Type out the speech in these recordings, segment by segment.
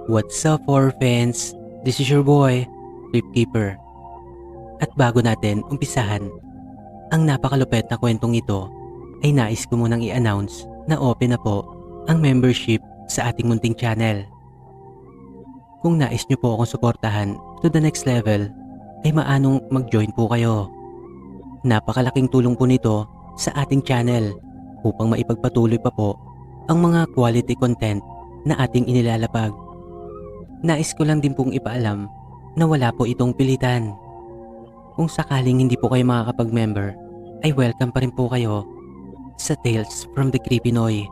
What's up, orphans? This is your boy, Flipkeeper. At bago natin umpisahan ang napakalupet na kwentong ito, ay nais ko munang i-announce na open na po ang membership sa ating munting channel. Kung nais nyo po akong suportahan to the next level, ay maanong mag-join po kayo. Napakalaking tulong po nito sa ating channel upang maipagpatuloy pa po ang mga quality content na ating inilalapag. Nais ko lang din pong ipaalam na wala po itong pilitan. Kung sakaling hindi po kayo makakapag-member, ay welcome pa rin po kayo sa Tales from the Creepy Noy.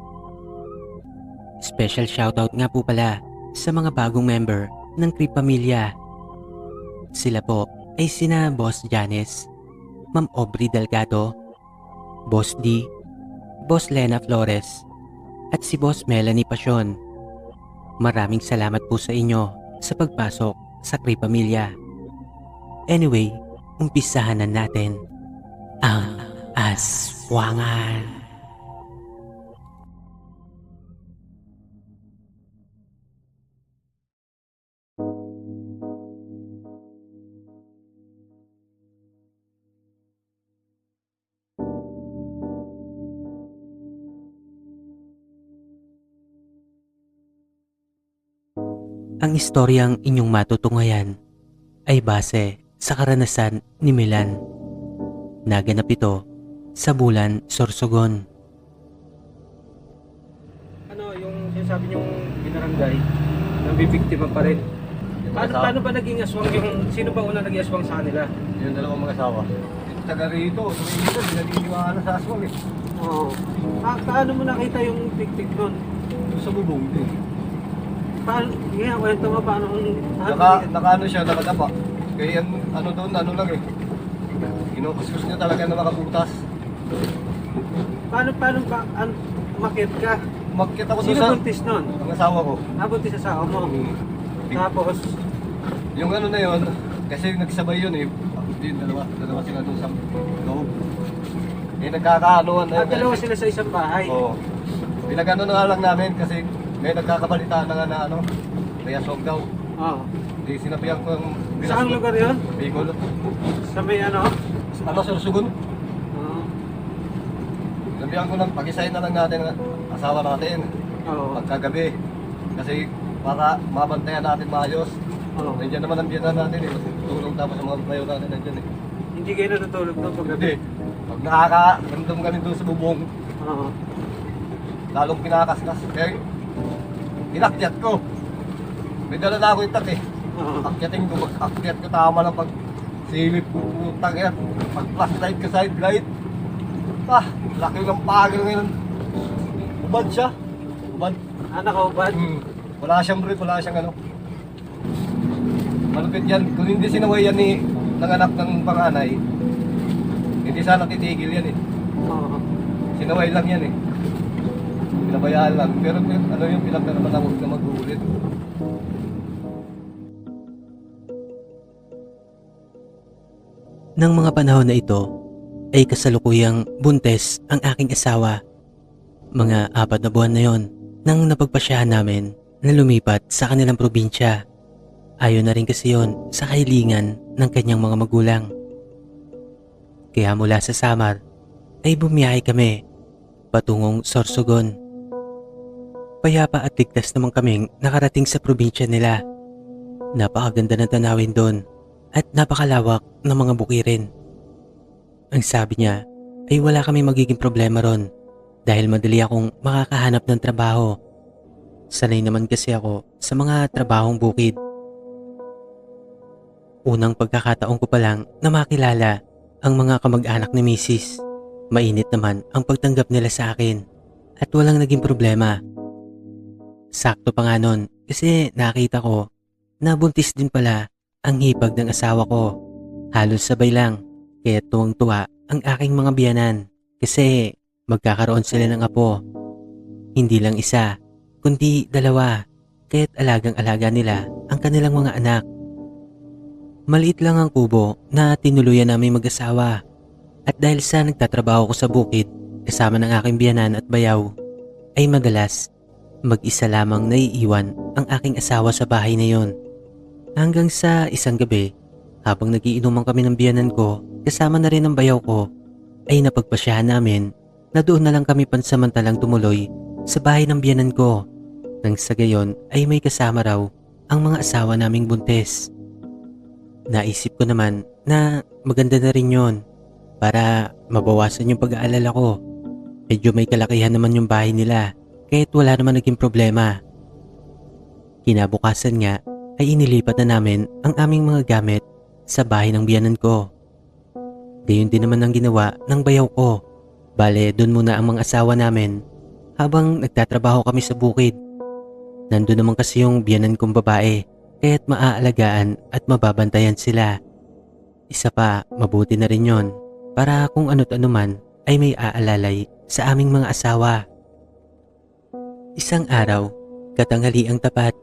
Special shoutout nga po pala sa mga bagong member ng Creep Pamilya. Sila po ay sina Boss Janice, Ma'am Aubrey Delgado, Boss D, Boss Lena Flores, at si Boss Melanie Pasyon. Maraming salamat po sa inyo sa pagpasok sa Creep Pamilya. Anyway, umpisahan na natin ang aswangan. Ang istoryang inyong matutunghayan ay base sa karanasan ni Milan. Naganap ito sa Bulan, Sorsogon. Ano, yung sinasabi niyong binaranggay, nabibiktima pa rin. Paano ba naging aswang yung, sino ba una naging aswang sa kanila? Yung dalawang mag-asawa. Yung taga rito, ito, pinaniniwala sa aswang eh. Oo. Paano mo nakita yung tik-tik nun? Yung sa bubong din. Paano, kwento mo paano kung... Naka-ano siya, nakadapa. Kaya yan, ano doon, ano lang eh. Kinukuskus niya talaga na makabutas. Paano makit ka? Magkit ako doon Sino sa... buntis nun? Ang asawa ko. Buntis asawa mo. Hmm. Tapos, Yung ano na yun, kasi nagsabay yun eh. Din, dalawa sila doon sa loob. Eh nagkakaanoan na yun. dalawa sila sa isang bahay. Oo. Pinag-ano na nga lang namin kasi may nagkakabalitaan na nga na ano, may aswang daw. Oo. Di sinabihan ko yung Saan lugar yun? Bicol. Sa may ano? Ano, Sorsogon? Oo. Sinabihan ko lang, pag-isahin na lang natin ang asawa natin Oo. pagkagabi. Kasi para mabantayan natin maayos. Oo. Nandiyan naman ang biyanan natin eh. Tulong tapos sa mga bayo natin nandiyan eh. Hindi kayo natutulog doon pag Hindi. Pag nakaka-random kami doon sa bubong, Oo. lalong pinakaskas. Kaya inakyat ko. May dala na ako itak eh. Oo. Akyatin ko, pag-akyat ko tama lang pag silip ko putang yan. Pag flashlight ko side light. Laki ng pagil ngayon. Ubad siya. Ubad. Nakaubad? Wala siyang brief, wala siyang ano. Malupit yan. Kung hindi sinaway yan ni nanganak ng panganay, hindi sana titigil yan eh. Oo. Sinaway lang yan eh. Pinabayaan lang. Pero ano yung pinagkaraman na huwag na mag-uulit. Nang mga panahon na ito, ay kasalukuyang buntes ang aking asawa. Mga 4 na buwan na yon nang napagpasyahan namin na lumipat sa kanilang probinsya. Ayon na rin kasi yon sa kahilingan ng kanyang mga magulang. Kaya mula sa Samar ay bumiyahe kami patungong Sorsogon. Payapa at ligtas naman kaming nakarating sa probinsya nila. Napakaganda ng tanawin doon at napakalawak ng mga bukirin. Ang sabi niya ay wala kami magiging problema ron dahil madali akong makakahanap ng trabaho. Sanay naman kasi ako sa mga trabahong bukid. Unang pagkakataon ko pa lang na makilala ang mga kamag-anak ni Mrs. Mainit naman ang pagtanggap nila sa akin at walang naging problema. Sakto pa nga nun kasi nakita ko na buntis din pala ang hipag ng asawa ko. Halos sabay lang kaya tuwang-tuwa ang aking mga biyanan kasi magkakaroon sila ng apo. Hindi lang isa kundi 2 kaya't alagang-alaga nila ang kanilang mga anak. Maliit lang ang kubo na tinuluyan namin mag-asawa at dahil sa nagtatrabaho ko sa bukid kasama ng aking biyanan at bayaw ay madalas Mag-isa lamang naiiwan ang aking asawa sa bahay na yon. Hanggang sa isang gabi, habang nagiinuman kami ng biyanan ko, kasama na rin ang bayaw ko, ay napagpasyahan namin na doon na lang kami pansamantalang tumuloy sa bahay ng biyanan ko. Nang sa gayon ay may kasama raw ang mga asawa naming buntis. Naisip ko naman na maganda na rin yon para mabawasan yung pag-aalala ko. Medyo may kalakihan naman yung bahay nila kahit wala naman naging problema. Kinabukasan nga ay inilipat na namin ang aming mga gamit sa bahay ng biyanan ko. Gayon din naman ang ginawa ng bayaw ko. Bale, doon muna ang mga asawa namin habang nagtatrabaho kami sa bukid. Nandun naman kasi yung biyanan kong babae kaya't maaalagaan at mababantayan sila. Isa pa, mabuti na rin yon para kung ano't ano man ay may aalalay sa aming mga asawa. Isang araw, katanghali ang tapat.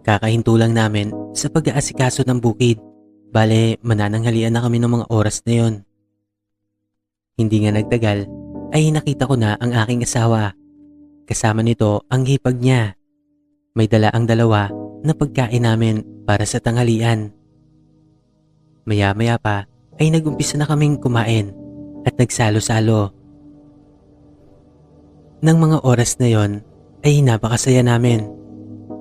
Kakahinto lang namin sa pag-aasikaso ng bukid. Bale, manananghalian na kami ng mga oras na yon. Hindi nga nagtagal, ay nakita ko na ang aking asawa. Kasama nito ang hipag niya. May dala ang dalawa na pagkain namin para sa tanghalian. Maya-maya pa ay nag-umpisa na kaming kumain at nagsalo-salo. Nang mga oras na yon ay napakasaya namin.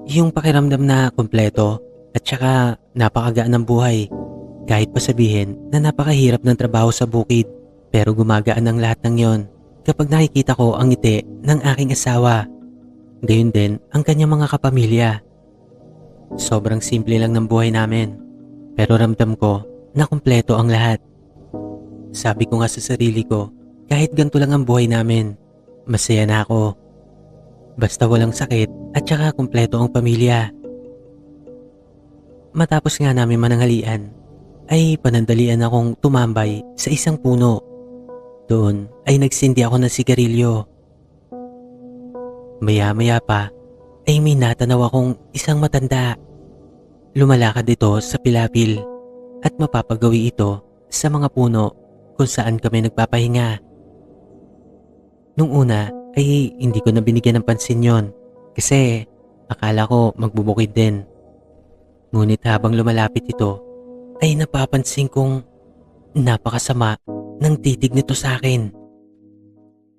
Yung pakiramdam na kompleto at saka napakagaan ng buhay. Kahit pa sabihin na napakahirap ng trabaho sa bukid, pero gumagaan ang lahat ng yon kapag nakikita ko ang ngiti ng aking asawa. Gayon din ang kanyang mga kapamilya. Sobrang simple lang ng buhay namin, pero ramdam ko na kumpleto ang lahat. Sabi ko nga sa sarili ko, kahit ganito lang ang buhay namin, masaya na ako. Basta walang sakit at saka kumpleto ang pamilya. Matapos nga namin mananghalian, ay panandalian akong tumambay sa isang puno. Doon ay nagsindi ako ng sigarilyo. Maya-maya pa ay may natanaw akong isang matanda. Lumalakad ito sa pilapil at mapapagawi ito sa mga puno kung saan kami nagpapahinga. Nung una ay hindi ko na binigyan ng pansin yon kasi akala ko magbubukid din. Ngunit habang lumalapit ito ay napapansin kong napakasama ng titig nito sa akin.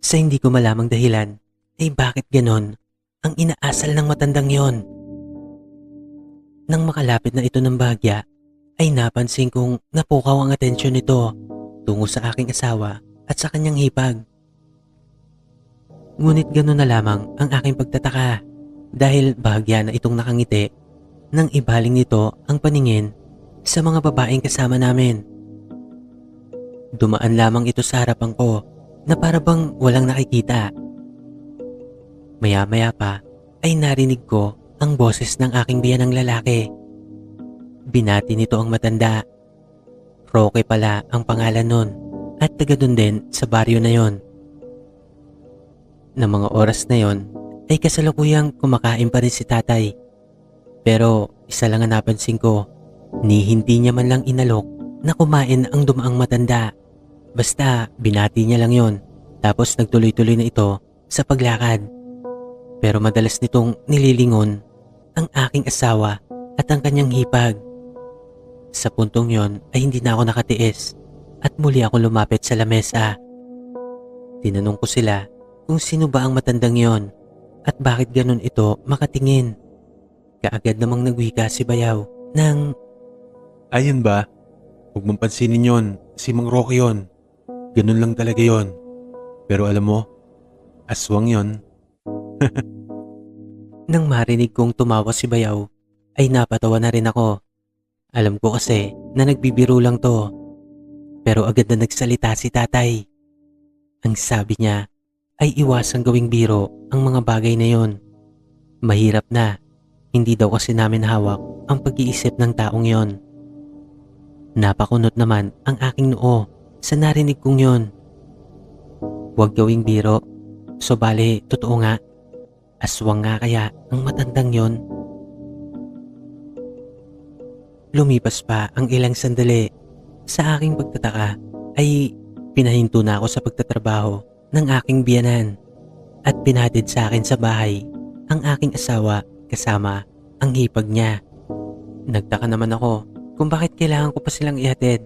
Sa hindi ko malamang dahilan ay bakit ganon ang inaasal ng matandang yon. Nang makalapit na ito ng bahagya ay napansin kong napukaw ang atensyon nito tungo sa aking asawa at sa kanyang hipag. Ngunit gano'n na lamang ang aking pagtataka dahil bahagya na itong nakangiti nang ibaling nito ang paningin sa mga babaeng kasama namin. Dumaan lamang ito sa harapan ko na para bang walang nakikita. Maya-maya pa ay narinig ko ang boses ng aking biyanang lalaki. Binati nito ang matanda. Roque pala ang pangalan nun at taga dun din sa baryo na yon. Na mga oras na yon ay kasalukuyang kumakain pa rin si tatay. Pero isa lang ang napansin ko, ni hindi niya man lang inalok na kumain ang dumaang matanda. Basta binati niya lang yon, tapos nagtuloy-tuloy na ito sa paglakad. Pero madalas nitong nililingon ang aking asawa at ang kanyang hipag. Sa puntong yon ay hindi na ako nakatiis at muli ako lumapit sa lamesa. Tinanong ko sila kung sino ba ang matandang yon at bakit ganun ito makatingin. Kaagad namang nagwika si Bayaw ng, Ayun ba? Huwag mong pansinin yon. Si Mang Roque yon. Ganun lang talaga yon. Pero alam mo, aswang yon. Nang marinig kong tumawa si Bayaw, ay napatawa na rin ako. Alam ko kasi na nagbibiro lang to. Pero agad na nagsalita si tatay. Ang sabi niya ay iwasang gawing biro ang mga bagay na yon. Mahirap na, hindi daw kasi namin hawak ang pag-iisip ng taong yon. Napakunot naman ang aking noo sa narinig kong yon. Huwag gawing biro, so bale totoo nga. Aswang nga kaya ang matandang yon? Lumipas pa ang ilang sandali. Sa aking pagtataka ay pinahinto na ako sa pagtatrabaho ng aking biyanan at pinatid sa akin sa bahay ang aking asawa kasama ang hipag niya. Nagtaka naman ako kung bakit kailangan ko pa silang ihatid.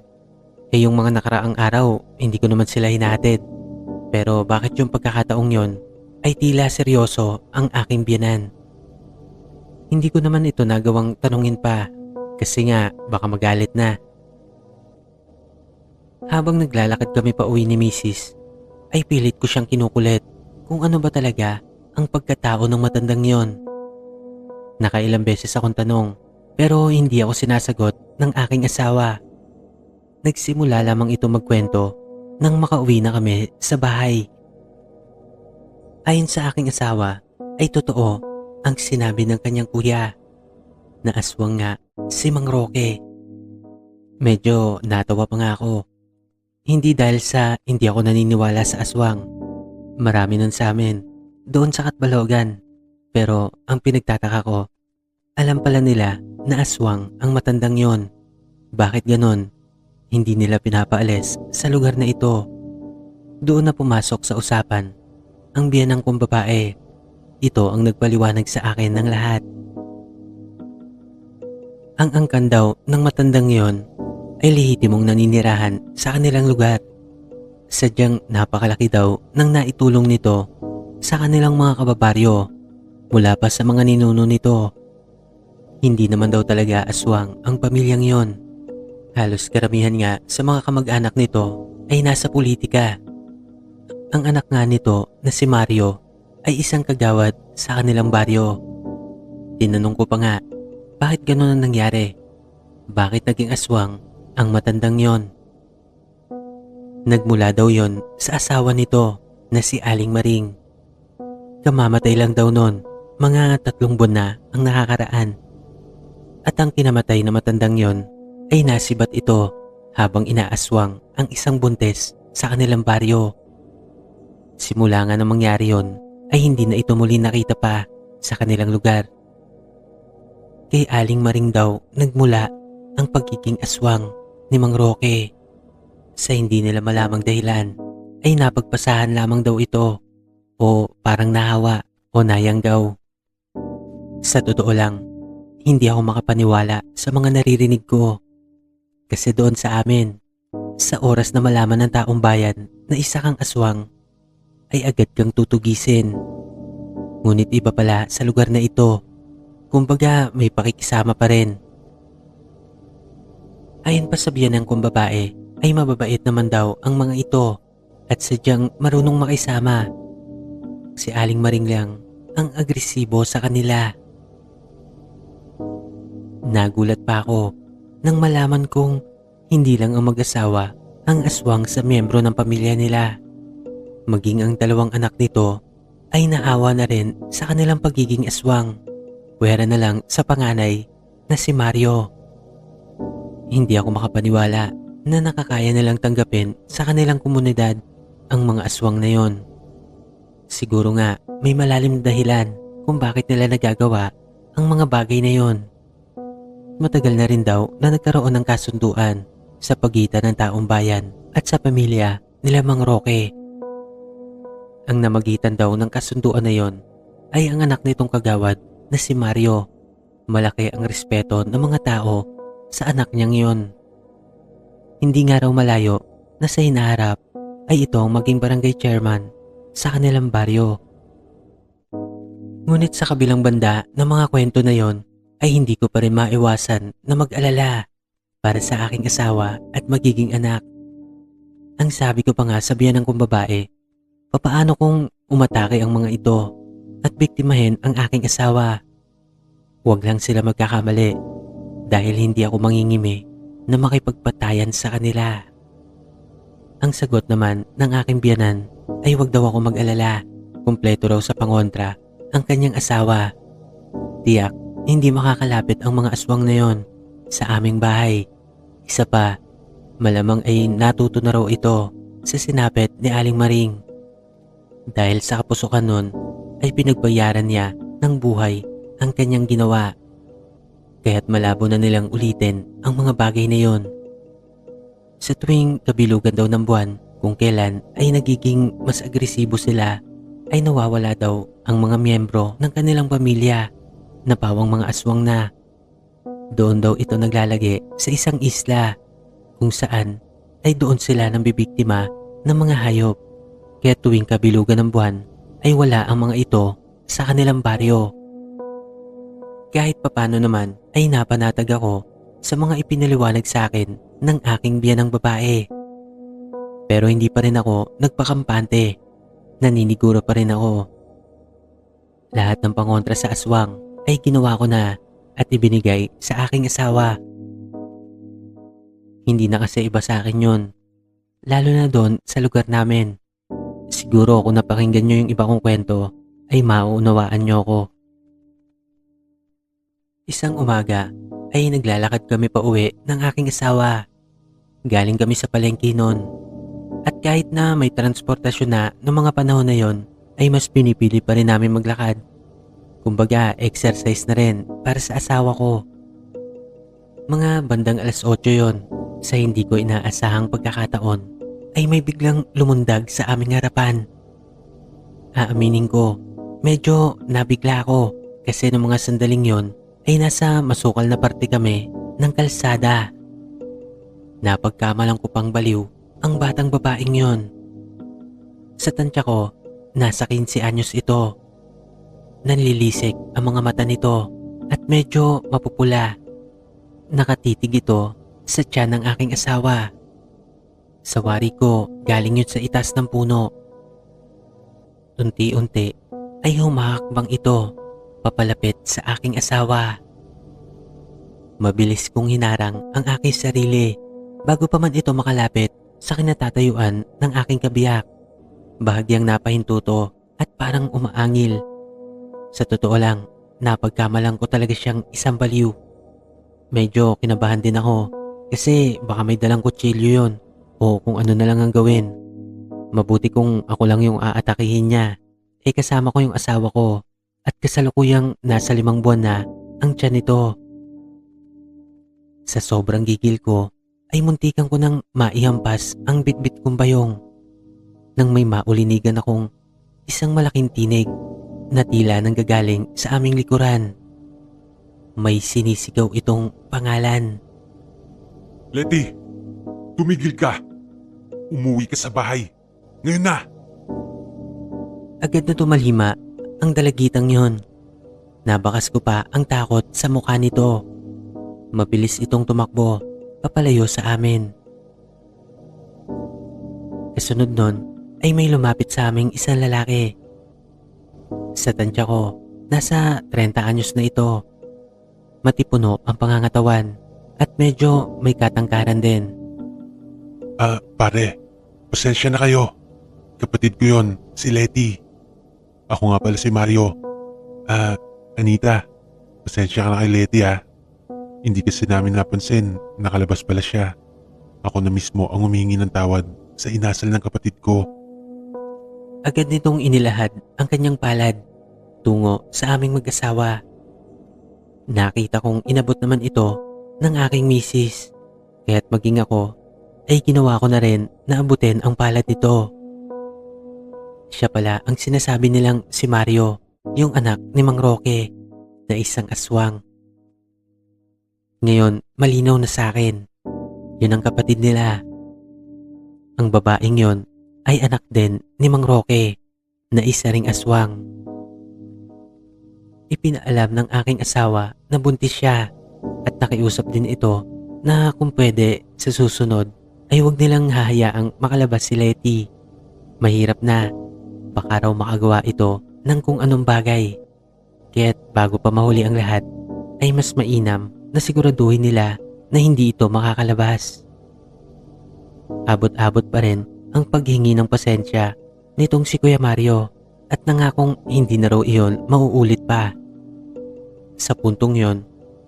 Yung mga nakaraang araw, hindi ko naman sila hinahatid. Pero bakit yung pagkakataong yon ay tila seryoso ang aking biyanan? Hindi ko naman ito nagawang tanungin pa kasi nga baka magalit na. Habang naglalakad kami pa uwi ni Mrs., ay pilit ko siyang kinukulit kung ano ba talaga ang pagkatao ng matandang yon. Nakailang beses akong tanong pero hindi ako sinasagot ng aking asawa. Nagsimula lamang ito magkwento nang makauwi na kami sa bahay. Ayon sa aking asawa ay totoo ang sinabi ng kanyang kuya na aswang nga si Mang Roque. Medyo natawa pa nga ako. Hindi dahil sa hindi ako naniniwala sa aswang. Marami nun sa amin doon sa Katbalogan. Pero ang pinagtataka ko, alam pala nila na aswang ang matandang yon. Bakit ganon? Hindi nila pinapaalis sa lugar na ito. Doon na pumasok sa usapan ang biyanang kong babae. Ito ang nagpaliwanag sa akin ng lahat. Ang angkan daw ng matandang yon ay lehitimong naninirahan sa kanilang lugar. Sadyang napakalaki daw ng naitulong nito sa kanilang mga kababaryo mula pa sa mga ninuno nito. Hindi naman daw talaga aswang ang pamilyang yon. Halos karamihan nga sa mga kamag-anak nito ay nasa politika. Ang anak nga nito na si Mario ay isang kagawad sa kanilang baryo. Tinanong ko pa nga, bakit ganun ang nangyari? Bakit naging aswang ang matandang yon? Nagmula daw yon sa asawa nito na si Aling Maring. Kamamatay lang daw nun, mga 3 buwan na ang nakakaraan. At ang kinamatay na matandang yon ay nasibat ito habang inaaswang ang isang buntes sa kanilang baryo. Simula nga nang mangyari yon ay hindi na ito muli nakita pa sa kanilang lugar. Kay Aling Maring daw nagmula ang pagiging aswang ni Mang Roque. Sa hindi nila malamang dahilan ay napagpasahan lamang daw ito o parang nahawa o nayanggaw. Sa totoo lang, hindi ako makapaniwala sa mga naririnig ko. Kasi doon sa amin, sa oras na malaman ng taong bayan na isa kang aswang, ay agad kang tutugisin. Ngunit iba pala sa lugar na ito, kumbaga may pakikisama pa rin. Ayon pa sa biyanang kong babae, ay mababait naman daw ang mga ito at sadyang marunong makisama. Si Aling Maring lang ang agresibo sa kanila. Nagulat pa ako nang malaman kong hindi lang ang mag-asawa ang aswang sa miyembro ng pamilya nila. Maging ang 2 anak nito ay naawa na rin sa kanilang pagiging aswang. Pwera na lang sa panganay na si Mario. Hindi ako makapaniwala na nakakaya nilang tanggapin sa kanilang komunidad ang mga aswang na yon. Siguro nga may malalim na dahilan kung bakit nila nagagawa ang mga bagay na yon. Matagal na rin daw na nagkaroon ng kasunduan sa pagitan ng taong bayan at sa pamilya nila Mang Roque. Ang namagitan daw ng kasunduan na yon ay ang anak nitong kagawad na si Mario. Malaki ang respeto ng mga tao sa anak niyang yon. Hindi nga raw malayo na sa hinaharap ay ito ang maging barangay chairman sa kanilang baryo. Ngunit sa kabilang banda ng mga kwento na yon ay hindi ko pa rin maiwasan na mag-alala para sa aking asawa at magiging anak. Ang sabi ko pa nga sa biyanang kong babae, papaano kung umatake ang mga ito at biktimahin ang aking asawa? Huwag lang sila magkakamali dahil hindi ako mangingimi na makipagpatayan sa kanila. Ang sagot naman ng aking biyanan ay huwag daw ako mag-alala. Kumpleto raw sa pangontra ang kanyang asawa. Tiyak, hindi makakalapit ang mga aswang na yon sa aming bahay. Isa pa, malamang ay natuto na raw ito sa sinapit ni Aling Maring. Dahil sa kapusukan nun ay pinagbayaran niya ng buhay ang kanyang ginawa. Kaya't malabo na nilang ulitin ang mga bagay na yon. Sa tuwing kabilugan daw ng buwan, kung kailan ay nagiging mas agresibo sila ay nawawala daw ang mga miyembro ng kanilang pamilya na pawang mga aswang na. Doon daw ito naglalagi sa isang isla kung saan ay doon sila nang bibiktima ng mga hayop. Kaya tuwing kabilugan ng buwan ay wala ang mga ito sa kanilang baryo. Kahit papano naman ay napanatag ako sa mga ipinaliwanag sa akin ng aking biyanang babae. Pero hindi pa rin ako nagpakampante. Naniniguro pa rin ako. Lahat ng pangontra sa aswang ay ginawa ko na at ibinigay sa aking asawa. Hindi na kasi iba sa akin yun. Lalo na doon sa lugar namin. Siguro kung napakinggan nyo yung iba kong kwento ay mauunawaan nyo ako. Isang umaga ay naglalakad kami pa uwi ng aking asawa. Galing kami sa palengke noon. At kahit na may transportasyon na noong mga panahon na yon, ay mas pinipili pa rin namin maglakad. Kumbaga, exercise na rin para sa asawa ko. Mga bandang 8:00 yon, sa hindi ko inaasahang pagkakataon, ay may biglang lumundag sa aming harapan. Aaminin ko, medyo nabigla ako kasi noong mga sandaling yon ay nasa masukal na parte kami ng kalsada. Napagkamalang ko pang baliw ang batang babaeng yon. Sa tansya ko, nasa 15 anyos ito. Nanlilisik ang mga mata nito at medyo mapupula. Nakatitig ito sa tiyan ng aking asawa. Sa wari ko, galing yun sa itaas ng puno. Unti-unti ay humahakbang ito papalapit sa aking asawa. Mabilis kong hinarang ang aking sarili bago pa man ito makalapit sa kinatatayuan ng aking kabiyak. Bahagyang napahintuto at parang umaangil. Sa totoo lang, napagkamalang ko talaga siyang isang baliw. Medyo kinabahan din ako kasi baka may dalang kutsilyo yon o kung ano na lang ang gawin. Mabuti kung ako lang yung aatakihin niya. Kasama ko yung asawa ko at kasalukuyang nasa 5 buwan na ang tiyan nito. Sa sobrang gigil ko ay muntikan ko nang maihampas ang bitbit kong bayong nang may maulinigan akong isang malaking tinig na tila nanggagaling sa aming likuran. May sinisigaw itong pangalan. Letty, tumigil ka. Umuwi ka sa bahay. Ngayon na. Agad na tumalhima ang dalagitang yon. Nabakas ko pa ang takot sa mukha nito. Mabilis itong tumakbo papalayo sa amin. Kasunod nun ay may lumapit sa aming isang lalaki. Sa tansya ko, nasa 30 anyos na ito. Matipuno ang pangangatawan at medyo may katangkaran din. Pare, pasensya na kayo. Kapatid ko yon, si Letty. Ako nga pala si Mario. Anita, pasensya ka na kay Letty ha. Hindi kasi namin napansin, nakalabas pala siya. Ako na mismo ang humingi ng tawad sa inasal ng kapatid ko. Agad nitong inilahad ang kanyang palad tungo sa aming mag-asawa. Nakita kong inabot naman ito ng aking misis, kaya't maging ako ay ginawa ko na rin na abutin ang palad nito. Siya pala ang sinasabi nilang si Mario, yung anak ni Mang Roque na isang aswang. Ngayon, malinaw na sa akin. Yun ang kapatid nila. Ang babaeng yon ay anak din ni Mang Roque na isa ring aswang. Ipinaalam ng aking asawa na buntis siya at nakiusap din ito na kung pwede sa susunod ay huwag nilang hahayaang makalabas si Letty. Mahirap na, baka raw makagawa ito ng kung anong bagay. Kaya't bago pa mahuli ang lahat ay mas mainam na siguraduhin nila na hindi ito makakalabas. Abot-abot pa rin ang paghingi ng pasensya nitong si Kuya Mario at nangakong hindi na raw iyon mauulit pa. Sa puntong yon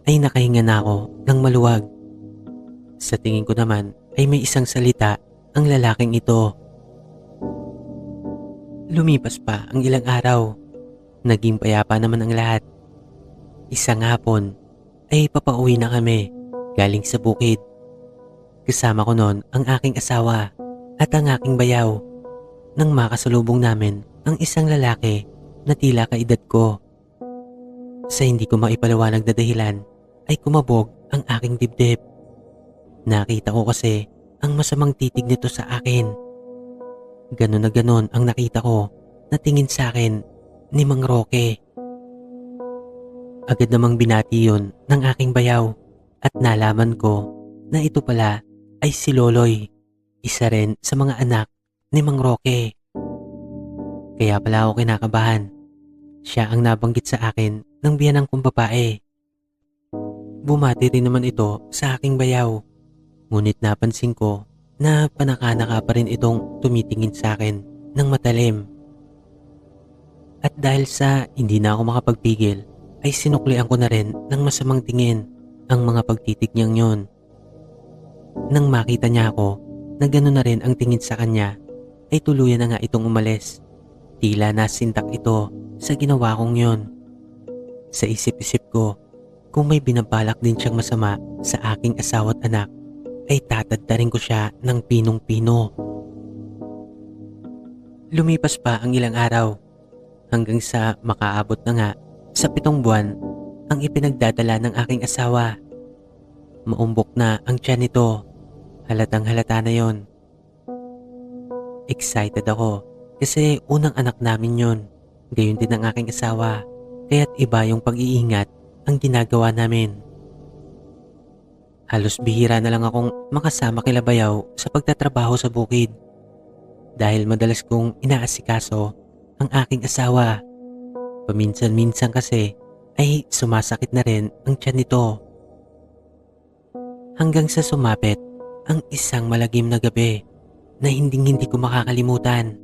ay nakahinga na ako ng maluwag. Sa tingin ko naman ay may isang salita ang lalaking ito. Lumipas pa ang ilang araw. Naging payapa naman ang lahat. Isang hapon ay papauwi na kami galing sa bukid. Kasama ko noon ang aking asawa at ang aking bayaw nang makasalubong namin ang isang lalaki na tila kaedad ko. Sa hindi ko maipaliwanag na dahilan ay kumabog ang aking dibdib. Nakita ko kasi ang masamang titig nito sa akin. Ganon na ganon ang nakita ko na tingin sa akin ni Mang Roque. Agad namang binati yun ng aking bayaw at nalaman ko na ito pala ay si Loloy, isa rin sa mga anak ni Mang Roque. Kaya pala ako kinakabahan. Siya ang nabanggit sa akin ng biyanang kong babae. Bumati rin naman ito sa aking bayaw. Ngunit napansin ko na panaka-naka pa rin itong tumitingin sa akin ng matalim. At dahil sa hindi na ako makapagpigil, ay sinuklian ko na rin ng masamang tingin ang mga pagtitig niyang yun. Nang makita niya ako na gano'n na rin ang tingin sa kanya, ay tuluyan na nga itong umalis. Tila nasintak ito sa ginawa kong yun. Sa isip-isip ko, kung may binabalak din siyang masama sa aking asawa at anak, ay tatadtarin ko siya ng pinong-pino. Lumipas pa ang ilang araw hanggang sa makaabot na nga sa 7 buwan ang ipinagdadala ng aking asawa. Maumbok na ang tiyan nito. Halatang halata na yon. Excited ako kasi unang anak namin yon. Gayon din ang aking asawa, kaya't iba yung pag-iingat ang ginagawa namin. Halos bihira na lang akong makasama kila bayaw sa pagtatrabaho sa bukid dahil madalas kong inaasikaso ang aking asawa. Paminsan-minsan kasi ay sumasakit na rin ang tiyan nito. Hanggang sa sumapit ang isang malagim na gabi na hindi ko makakalimutan.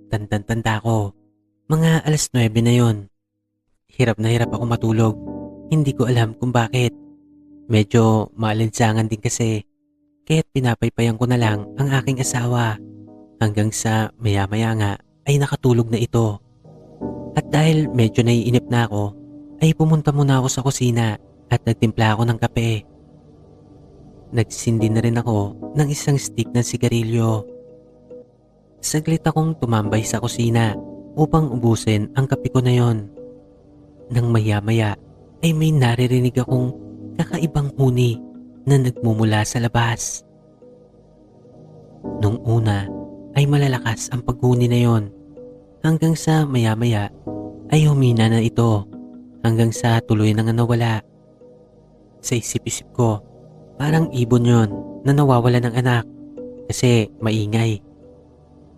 Tandang-tanda ko, mga 9:00 na yon. Hirap na hirap ako matulog. Hindi ko alam kung bakit. Medyo maalinsangan din kasi, kaya't pinapaypayan ko na lang ang aking asawa hanggang sa maya-maya nga ay nakatulog na ito. At dahil medyo naiinip na ako, ay pumunta muna ako sa kusina at nagtimpla ako ng kape. Nagsindi na rin ako ng isang stick ng sigarilyo. Saglit akong tumambay sa kusina upang ubusin ang kape ko na yon. Nang maya-maya ay may naririnig akong kakaibang huni na nagmumula sa labas. Nung una ay malalakas ang paghuni na yon hanggang sa maya-maya ay humina na ito hanggang sa tuloy na nga nawala. Sa isip-isip ko, parang ibon yon na nawawala ng anak kasi maingay.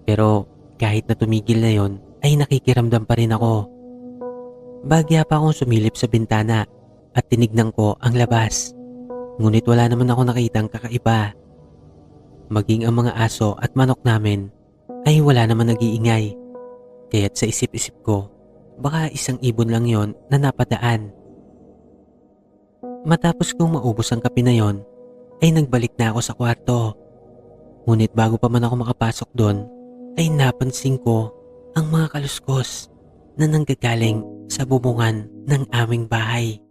Pero kahit na tumigil na yon ay nakikiramdam pa rin ako. Bagya pa akong sumilip sa bintana at tinignan ko ang labas. Ngunit wala naman ako nakitang kakaiba. Maging ang mga aso at manok namin ay wala naman nag-iingay. Kaya't sa isip-isip ko, baka isang ibon lang yon na napadaan. Matapos kong maubos ang kape na yon, ay nagbalik na ako sa kwarto. Ngunit bago pa man ako makapasok doon, ay napansin ko ang mga kaluskos na nanggagaling sa bubungan ng aming bahay.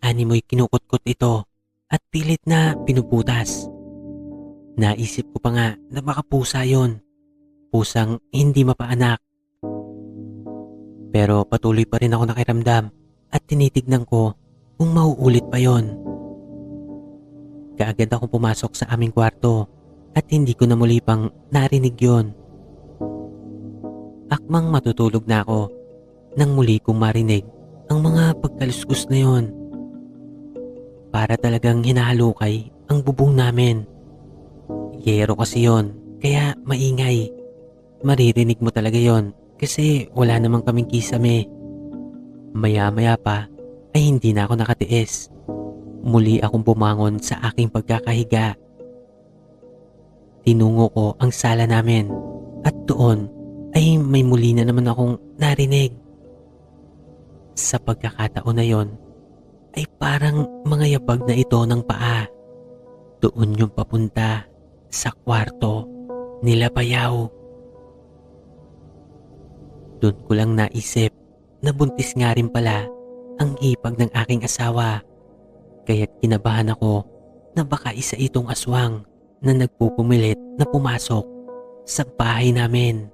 Animoy kinukutkot ito at pilit na pinuputas. Naisip ko pa nga na baka pusa yon. Pusang hindi mapaanak. Pero patuloy pa rin ako nakiramdam at tinitignan ko kung mauulit pa yon. Kaagad akong pumasok sa aming kwarto at hindi ko na muli pang narinig yon. Akmang matutulog na ako nang muli kong marinig ang mga pagkaluskus na yon. Para talagang hinahalukay ang bubong namin. Yero kasi yon, kaya maingay. Maririnig mo talaga yon kasi wala namang kaming kisame. Maya-maya pa ay hindi na ako nakatiis. Muli akong bumangon sa aking pagkakahiga. Tinungo ko ang sala namin at doon ay may muli na naman akong narinig. Sa pagkakataon na yon ay parang mga yabag na ito ng paa. Doon yung papunta sa kwarto nila Bayaw. Doon ko lang naisip na buntis nga rin pala ang hipag ng aking asawa. Kaya't kinabahan ako na baka isa itong aswang na nagpupumilit na pumasok sa bahay namin.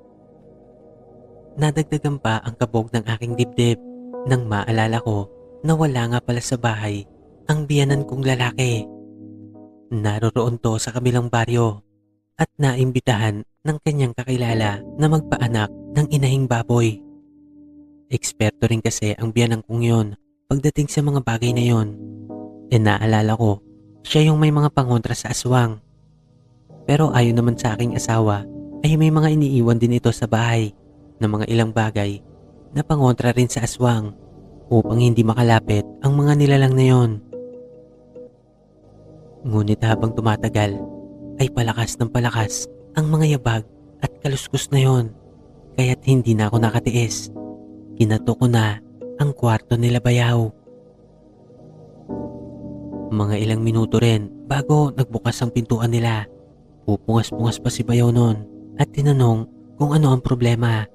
nadagdagan pa ang kabog ng aking dibdib nang maalala ko na wala nga pala sa bahay ang biyanan kong lalaki. Naroroon to sa kabilang baryo at naimbitahan ng kanyang kakilala na magpaanak ng inahing baboy. Eksperto rin kasi ang biyanan kong yon pagdating sa mga bagay na yon. E naalala ko, siya yung may mga pangontra sa aswang. Pero ayon naman sa aking asawa ay may mga iniiwan din ito sa bahay na mga ilang bagay na pangontra rin sa aswang upang hindi makalapit ang mga nilalang na yon. Ngunit habang tumatagal ay palakas ng palakas ang mga yabag at kaluskus na yon, kaya't hindi na ako nakatiis. Kinato ko na ang kwarto nila Bayaw. Mga ilang minuto rin bago nagbukas ang pintuan nila. Pupungas-pungas pa si Bayaw noon at tinanong kung ano ang problema.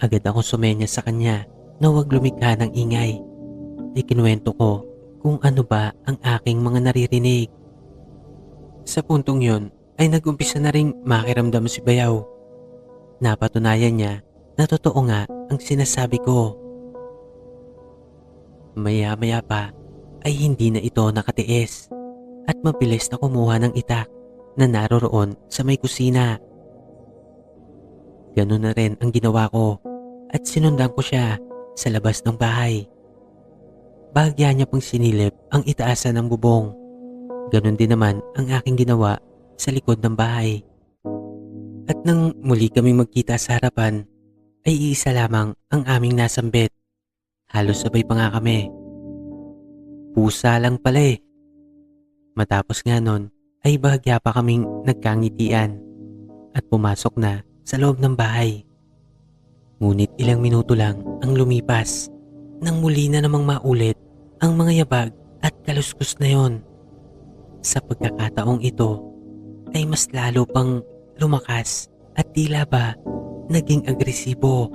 Agad akong sumenya sa kanya na huwag lumikha ng ingay. Ikinuwento ko kung ano ba ang aking mga naririnig. Sa puntong yon ay nag-umpisa na ring makiramdam si Bayaw. Napatunayan niya na totoo nga ang sinasabi ko. Maya-maya pa ay hindi na ito nakatiis at mabilis na kumuha ng itak na naroroon sa may kusina. Ganun na rin ang ginawa ko at sinundan ko siya sa labas ng bahay. Bahagya niya pang sinilip ang itaasan ng bubong. Ganun din naman ang aking ginawa sa likod ng bahay. At nang muli kaming magkita sa harapan, ay iisa lamang ang aming nasambit. Halos sabay pa nga kami. Pusa lang pala eh. Matapos nga nun, ay bahagya pa kaming nagkangitian at pumasok na sa loob ng bahay. Ngunit ilang minuto lang ang lumipas nang muli na namang maulit ang mga yabag at kaluskus na yon. Sa pagkakataong ito ay mas lalo pang lumakas at tila ba naging agresibo.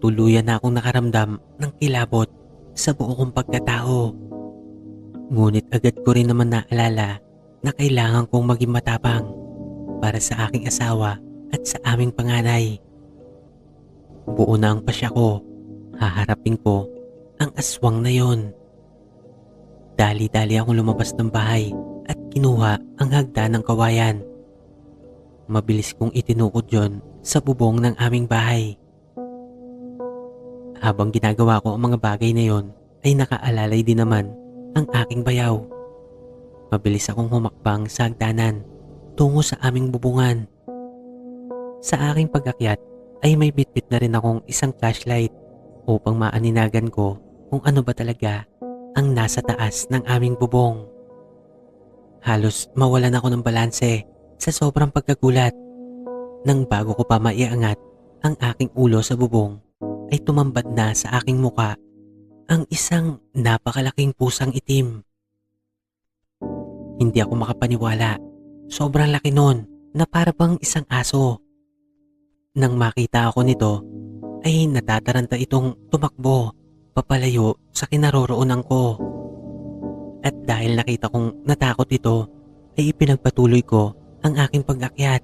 Tuluyan na akong nakaramdam ng kilabot sa buo kong pagkatao. Ngunit agad ko rin naman naalala na kailangan kong maging matapang para sa aking asawa at sa aming panganay. Buo na ang pasya ko, haharapin ko ang aswang na yon. Dali-dali akong lumabas ng bahay at kinuha ang hagdan ng kawayan. Mabilis kong itinukod yon sa bubong ng aming bahay. Habang ginagawa ko ang mga bagay na yon, ay nakaalalay din naman ang aking Bayaw. Mabilis akong humakbang sa hagdanan tungo sa aming bubungan. Sa aking pag-akyat ay may bitbit na rin akong isang flashlight upang maaninagan ko kung ano ba talaga ang nasa taas ng aming bubong. Halos mawalan ako ng balanse sa sobrang pagkagulat. Nang bago ko pa maiangat ang aking ulo sa bubong, ay tumambad na sa aking muka ang isang napakalaking pusang itim. Hindi ako makapaniwala. Sobrang laki nun na para bang isang aso. Nang makita ako nito, ay natataranta itong tumakbo papalayo sa kinaroroonan ko. At dahil nakita kong natakot ito, ay ipinagpatuloy ko ang aking pag-akyat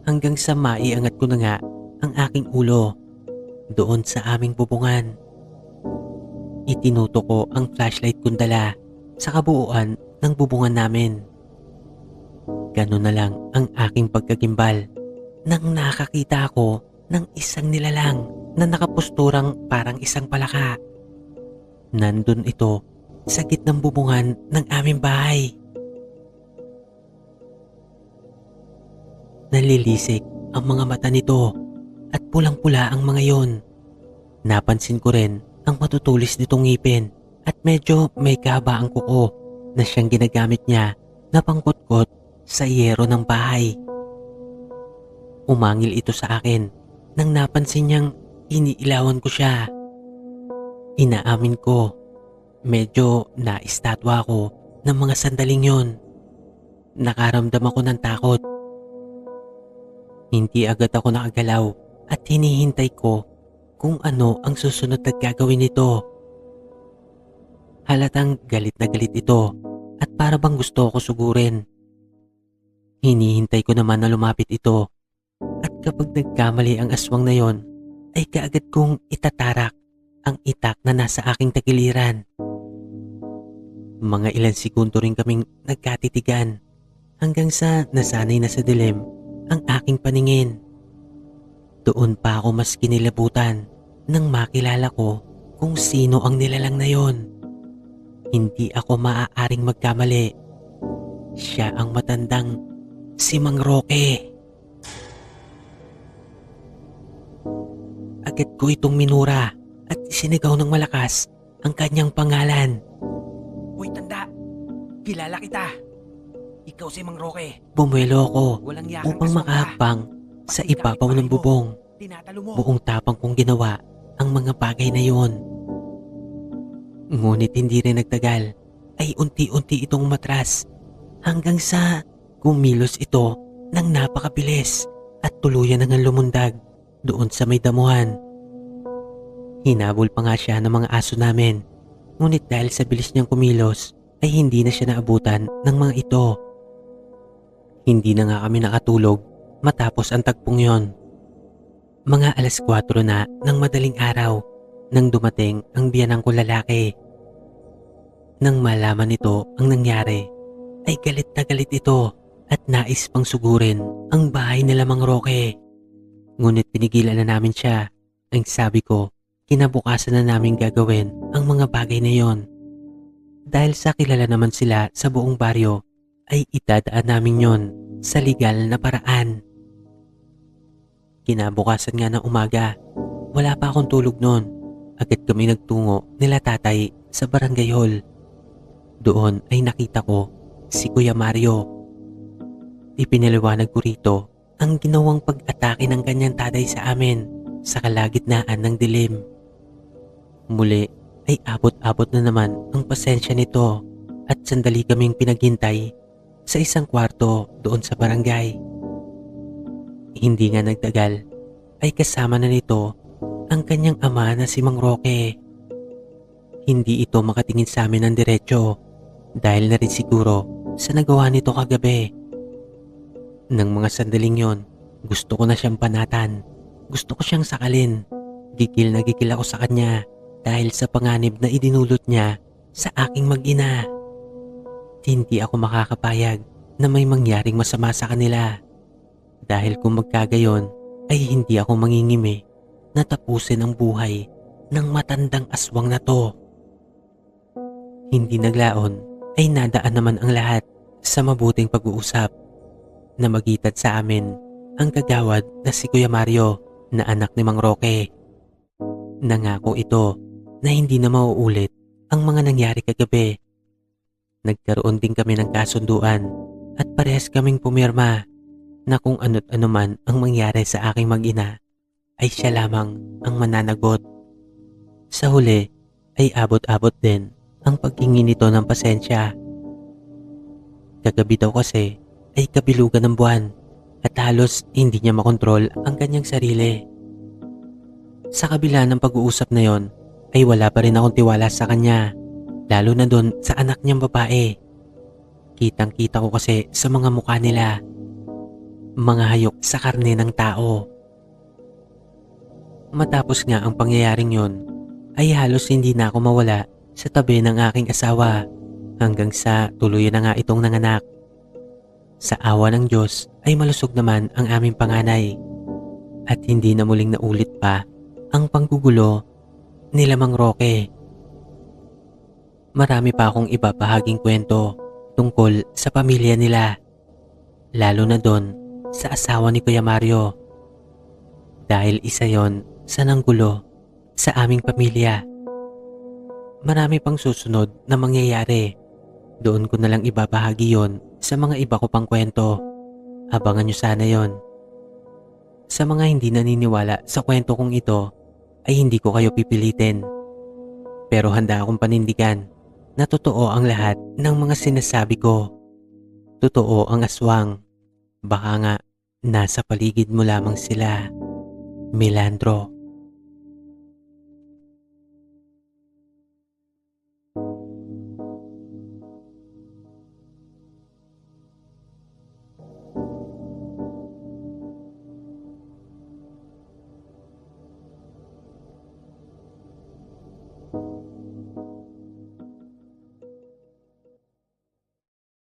hanggang sa maiangat ko na nga ang aking ulo doon sa aming bubungan. Itinuto ko ang flashlight kong dala sa kabuuan ng bubungan namin. Ganun na lang ang aking pagkagimbal nang nakakita ako ng isang nilalang na nakapusturang parang isang palaka. Nandun ito sa gitnang bubungan ng aming bahay. Nalilisik ang mga mata nito at pulang-pula ang mga yon. Napansin ko rin ang matutulis nitong ngipin at medyo may kahaba ang kuko na siyang ginagamit niya na pangkutkot sa yero ng bahay. Umangil ito sa akin nang napansin niyang iniilawan ko siya. Inaamin ko, medyo naistatwa ako ng mga sandaling yon. Nakaramdam ako ng takot. Hindi agad ako nakagalaw at hinihintay ko kung ano ang susunod na gagawin nito. Halatang galit na galit ito at para bang gusto ko sugurin. Hinihintay ko naman na lumapit ito. At kapag nagkamali ang aswang na yon, ay kaagad kong itatarak ang itak na nasa aking tagiliran. Mga ilang segundo rin kaming nagkatitigan hanggang sa nasanay na sa dilim ang aking paningin. Doon pa ako mas kinilabutan nang makilala ko kung sino ang nilalang na yon. Hindi ako maaaring magkamali. Siya ang matandang si Mang Roque. Agad ko itong minura at isinigaw ng malakas ang kanyang pangalan. Uy, tanda! Kilala kita! Ikaw si Mang Roque. Bumuelo ako Walang yakang upang aswang ka. makahakbang sa ibabaw ng bubong. Tinatalo mo. Buong tapang kong ginawa ang mga bagay na yon. Ngunit hindi rin nagtagal ay unti-unti itong matras hanggang sa kumilos ito ng napakabilis at tuluyan nang lumundag doon sa may damuhan. Hinabol pa nga siya ng mga aso namin, ngunit dahil sa bilis niyang kumilos ay hindi na siya naabutan ng mga ito. Hindi na nga kami nakatulog matapos ang tagpong yon. Mga 4:00 na ng madaling araw nang dumating ang biyanang ko lalaki. Nang malaman nito ang nangyari, ay galit na galit ito at nais pang sugurin ang bahay nila Mang Roque. Ngunit pinigilan na namin siya. Ang sabi ko, kinabukasan na namin gagawin ang mga bagay na yon. Dahil sa kilala naman sila sa buong baryo, ay itadaan namin yon sa legal na paraan. Kinabukasan nga ng umaga, wala pa akong tulog noon. Agad kami nagtungo nila tatay sa barangay hall. Doon ay nakita ko si Kuya Mario. Ipinaliwanag ko rito ang ginawang pag-atake ng kanyang tatay sa amin sa kalagitnaan ng dilim. Muli ay abot-abot na naman ang pasensya nito at sandali kaming pinaghintay sa isang kwarto doon sa barangay. Hindi nga nagtagal ay kasama na nito ang kanyang ama na si Mang Roque. Hindi ito makatingin sa amin ng diretsyo dahil na rin siguro sa nagawa nito kagabi. Nang mga sandaling yon, gusto ko na siyang panatan. Gusto ko siyang sakalin. Gigil na gigil ako sa kanya dahil sa panganib na idinulot niya sa aking mag-ina. Hindi ako makakapayag na may mangyaring masama sa kanila. Dahil kung magkagayon ay hindi ako mangingimi na tapusin ang buhay ng matandang aswang na to. Hindi naglaon ay nadaan naman ang lahat sa mabuting pag-uusap. Namagitad sa amin ang kagawad na si Kuya Mario na anak ni Mang Roque. Nangako ito na hindi na mauulit ang mga nangyari kagabi. Nagkaroon din kami ng kasunduan at parehas kaming pumirma na kung ano't ano man ang mangyari sa aking mag-ina ay siya lamang ang mananagot. Sa huli ay abot-abot din ang paghingi nito ng pasensya. Kagabi daw kasi ay kabilugan ng buwan at halos hindi niya makontrol ang kanyang sarili. Sa kabila ng pag-uusap na yon ay wala pa rin akong tiwala sa kanya, lalo na doon sa anak niyang babae. Kitang-kita ko kasi sa mga mukha nila, mga hayok sa karne ng tao. Matapos nga ang pangyayaring yon ay halos hindi na ako mawala sa tabi ng aking asawa hanggang sa tuluyan na nga itong nanganak. Sa awa ng Diyos ay malusog naman ang aming panganay at hindi na muling naulit pa ang panggugulo nila Mang Roque. Marami pa akong ibabahaging kwento tungkol sa pamilya nila, lalo na doon sa asawa ni Kuya Mario, dahil isa yon sa nanggulo sa aming pamilya. Marami pang susunod na mangyayari. Doon ko na lang ibabahagi yon sa mga iba ko pang kwento. Abangan nyo sana yon. Sa mga hindi naniniwala sa kwento kong ito, ay hindi ko kayo pipilitin. Pero handa akong panindigan na totoo ang lahat ng mga sinasabi ko. Totoo ang aswang. Baka nga nasa paligid mo lamang sila. Melandro.